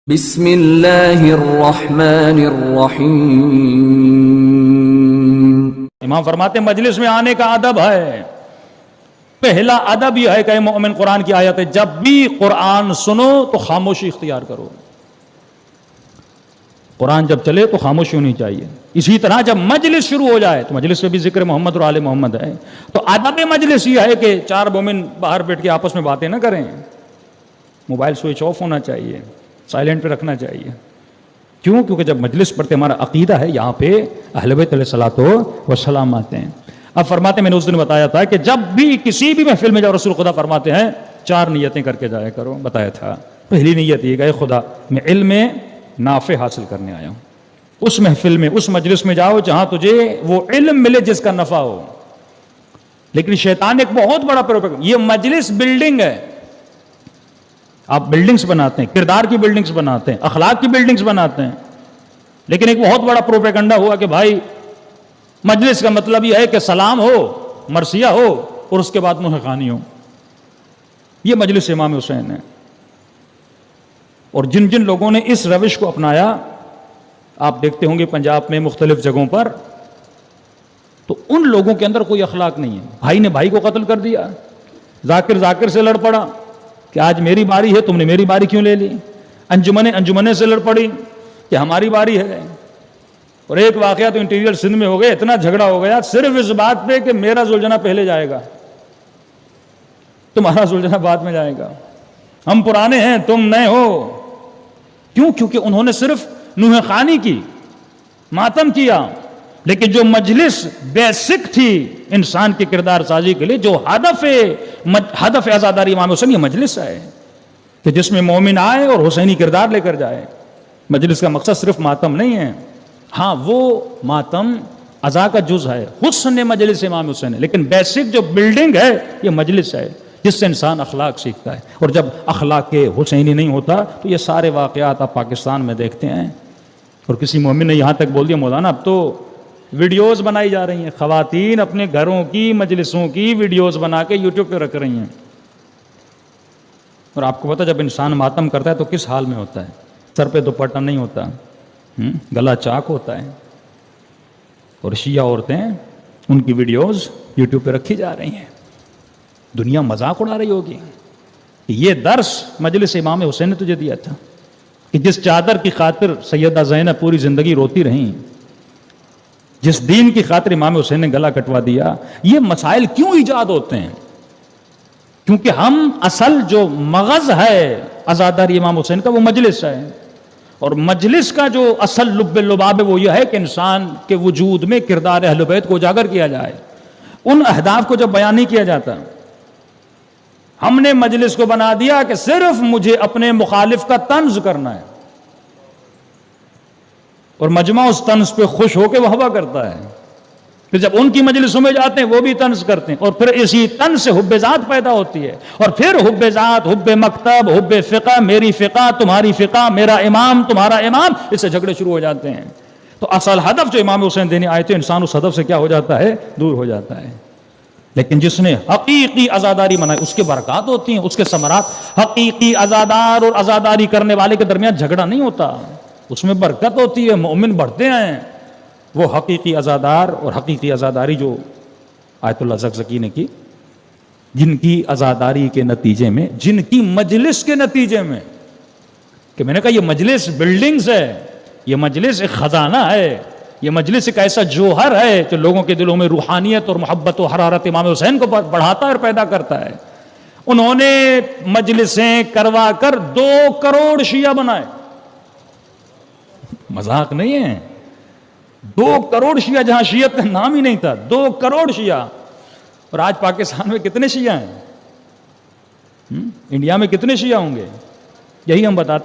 بسم اللہ الرحمن الرحیم۔ امام فرماتے ہیں مجلس میں آنے کا ادب ہے، پہلا ادب یہ ہے کہ مومن قرآن کی آیت ہے جب بھی قرآن سنو تو خاموشی اختیار کرو۔ قرآن جب چلے تو خاموشی ہونی چاہیے۔ اسی طرح جب مجلس شروع ہو جائے تو مجلس میں بھی ذکر محمد اور آل محمد ہے، تو ادب مجلس یہ ہے کہ چار مومن باہر بیٹھ کے آپس میں باتیں نہ کریں، موبائل سوئچ آف ہونا چاہیے، سائلنٹ پہ رکھنا چاہیے۔ کیوں؟ کیونکہ جب مجلس پڑھتے ہمارا عقیدہ ہے، یہاں پہ اہل بیت علیہ الصلوۃ والسلام آتے ہیں۔ اب فرماتے ہیں میں نے اس دن بتایا تھا کہ جب بھی کسی بھی محفل میں جاؤ رسول خدا فرماتے ہیں چار نیتیں کر کے جایا کرو، بتایا تھا۔ پہلی نیت یہ کہ اے خدا میں علم نافع حاصل کرنے آیا ہوں، اس محفل میں اس مجلس میں جاؤ جہاں تجھے وہ علم ملے جس کا نفع ہو۔ لیکن شیطان ایک بہت بڑا پروپیگنڈا، یہ مجلس بلڈنگ ہے، آپ بلڈنگز بناتے ہیں، کردار کی بلڈنگز بناتے ہیں، اخلاق کی بلڈنگز بناتے ہیں، لیکن ایک بہت بڑا پروپیگنڈا ہوا کہ بھائی مجلس کا مطلب یہ ہے کہ سلام ہو، مرثیہ ہو اور اس کے بعد منہ خوانی ہو۔ یہ مجلس امام حسین ہے، اور جن جن لوگوں نے اس روش کو اپنایا آپ دیکھتے ہوں گے پنجاب میں مختلف جگہوں پر، تو ان لوگوں کے اندر کوئی اخلاق نہیں ہے۔ بھائی نے بھائی کو قتل کر دیا، ذاکر سے لڑ پڑا کہ آج میری باری ہے، تم نے میری باری کیوں لے لی، انجمنیں سے لڑ پڑی کہ ہماری باری ہے۔ اور ایک واقعہ تو انٹیریئر سندھ میں ہو گیا، اتنا جھگڑا ہو گیا صرف اس بات پہ کہ میرا زلجھنا پہلے جائے گا، تمہارا زلجھنا بعد میں جائے گا، ہم پرانے ہیں تم نئے ہو۔ کیوں؟ کیونکہ انہوں نے صرف نوح خوانی کی، ماتم کیا، لیکن جو مجلس بیسک تھی انسان کی کردار سازی کے لیے، جو ہدف عزاداری امام حسین، یہ مجلس ہے کہ جس میں مومن آئے اور حسینی کردار لے کر جائے۔ مجلس کا مقصد صرف ماتم نہیں ہے، ہاں وہ ماتم عزا کا جز ہے، حسن مجلس امام حسین ہے، لیکن بیسک جو بلڈنگ ہے یہ مجلس ہے جس سے انسان اخلاق سیکھتا ہے۔ اور جب اخلاق کے حسینی نہیں ہوتا تو یہ سارے واقعات آپ پاکستان میں دیکھتے ہیں۔ اور کسی مومن نے یہاں تک بول دیا مولانا اب تو ویڈیوز بنائی جا رہی ہیں، خواتین اپنے گھروں کی مجلسوں کی ویڈیوز بنا کے یوٹیوب پہ رکھ رہی ہیں۔ اور آپ کو پتہ جب انسان ماتم کرتا ہے تو کس حال میں ہوتا ہے، سر پہ دوپٹہ نہیں ہوتا، گلا چاک ہوتا ہے، اور شیعہ عورتیں ان کی ویڈیوز یوٹیوب پہ رکھی جا رہی ہیں۔ دنیا مذاق اڑا رہی ہوگی کہ یہ درس مجلس امام حسین نے تجھے دیا تھا کہ جس چادر کی خاطر سیدہ زینب پوری زندگی روتی رہیں، جس دین کی خاطر امام حسین نے گلا کٹوا دیا۔ یہ مسائل کیوں ایجاد ہوتے ہیں؟ کیونکہ ہم اصل جو مغز ہے عزاداری امام حسین کا وہ مجلس ہے، اور مجلس کا جو اصل لب لباب ہے وہ یہ ہے کہ انسان کے وجود میں کردار اہل بیت کو اجاگر کیا جائے، ان اہداف کو جب بیان نہیں کیا جاتا۔ ہم نے مجلس کو بنا دیا کہ صرف مجھے اپنے مخالف کا طنز کرنا ہے، اور مجمع اس طنز پہ خوش ہو کے وہوہ کرتا ہے، پھر جب ان کی مجلسوں میں جاتے ہیں وہ بھی طنز کرتے ہیں، اور پھر اسی طنز سے حب ذات پیدا ہوتی ہے، اور پھر حب ذات، حب مکتب، حب فقہ، میری فقہ تمہاری فقہ، میرا امام تمہارا امام، اس سے جھگڑے شروع ہو جاتے ہیں۔ تو اصل ہدف جو امام حسین دینے آئے تھے، انسان اس ہدف سے کیا ہو جاتا ہے؟ دور ہو جاتا ہے۔ لیکن جس نے حقیقی عزاداری منائی اس کے برکات ہوتی ہیں، اس کے ثمرات۔ حقیقی عزادار اور عزاداری کرنے والے کے درمیان جھگڑا نہیں ہوتا، اس میں برکت ہوتی ہے، مومن بڑھتے ہیں۔ وہ حقیقی عزادار اور حقیقی عزاداری جو آیت اللہ زکزکی نے کی، جن کی عزاداری کے نتیجے میں، جن کی مجلس کے نتیجے میں، کہ میں نے کہا یہ مجلس بلڈنگز ہے، یہ مجلس ایک خزانہ ہے، یہ مجلس ایک ایسا جوہر ہے جو لوگوں کے دلوں میں روحانیت اور محبت و حرارت امام حسین کو بڑھاتا ہے اور پیدا کرتا ہے۔ انہوں نے مجلسیں کروا کر 2 کروڑ شیعہ بنائے، مذاق نہیں ہے، 2 کروڑ شیعہ، جہاں شیعت کا نام ہی نہیں تھا، 2 کروڑ شیعہ۔ اور آج پاکستان میں کتنے شیعہ ہیں؟ انڈیا میں کتنے شیعہ ہوں گے؟ یہی ہم بتاتے ہیں۔